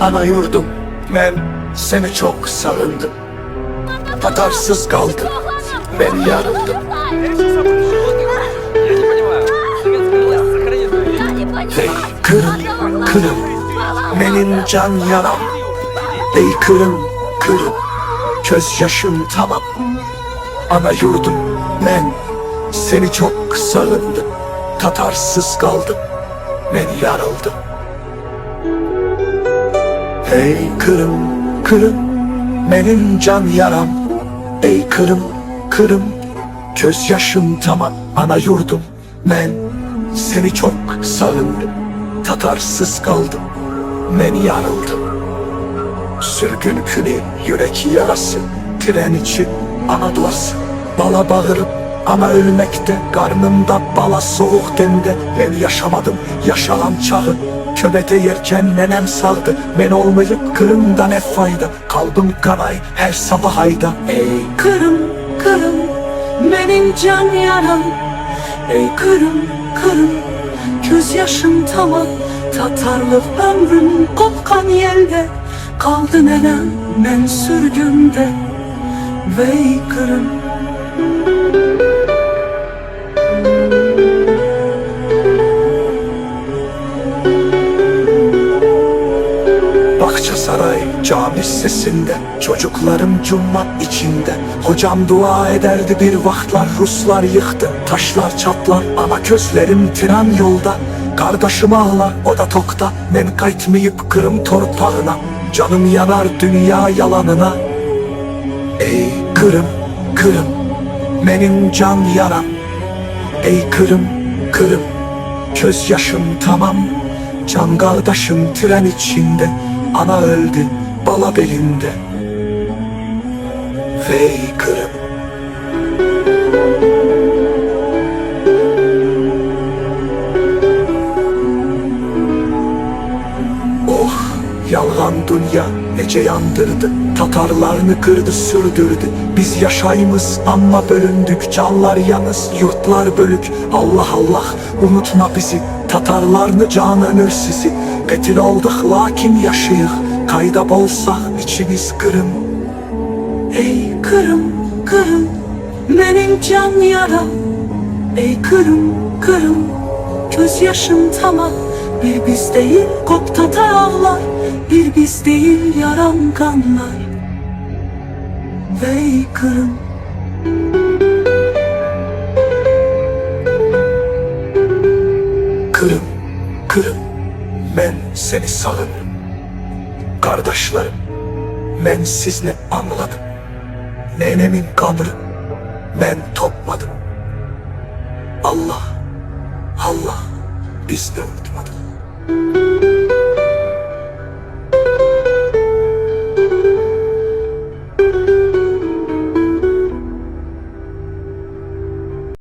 ana yurdum, ben seni çok sağındım. Tatarsız kaldım, ben yarıldım. Ey kırım, kırım, benim can yaram. Ey kırım, kırım, göz yaşım tamam. Ana yurdum, ben seni çok sağındım. Tatarsız kaldım, ben yarıldım. Ey kırım, kırım, benim can yaram. Ey kırım, kırım, göz yaşım tamam. Ana yurdum, ben seni çok sağındım. Tatarsız kaldım, ben yarıldım. Sürgün külü, yürek yarası, tren için ana duası. Bala bağırıp ama ölmekte, karnımda bala soğuk demde. Ben yaşamadım, yaşanan çağı, köbete yerken nenem sağdı. Ben olmayıp Kırım'da ne fayda, kaldım kanay her sabah ayda. Ey Kırım, Kırım, benim can yaram. Ey Kırım, Kırım, göz yaşım tamam. Tatarlık ömrüm kopkan yelde, kaldı nenem ben sürgünde. Vey Kırım. Bahçesaray cami sesinde, çocuklarım cumma içinde. Hocam dua ederdi bir vaktlar, Ruslar yıktı, taşlar çatlar. Ama gözlerim tren yolda, kardeşim ağlar o da tokta. Ben kaytmayıp Kırım torpağına, canım yanar dünya yalanına. Ey Kırım, Kırım, benim can yaram. Ey Kırım, Kırım, göz yaşım tamam. Can kardeşim tren içinde, ana öldü bala belinde. Vey Kırım. Oh, yalan dünya nece yandırdı, Tatarlarını kırdı sürdürdü. Biz yaşayımız ama bölündük, canlar yanız, yurtlar bölük. Allah Allah, unutma bizi, Tatarlarını can önür sizi. Katil olduk lakin yaşayık, kayda bolsak içimiz Kırım. Ey Kırım, Kırım, benim can yaram. Ey Kırım, Kırım, göz yaşım tamam. Bir biz değil kop Tatar ağlar, bir biz değil yaram kanlar. Vey Kırım. Kırım, Kırım, ben seni sağındım. Kardeşlerim, ben siz ne anladım. Nenemin kabrı ben topladım. Allah, Allah, biz de unutmadık.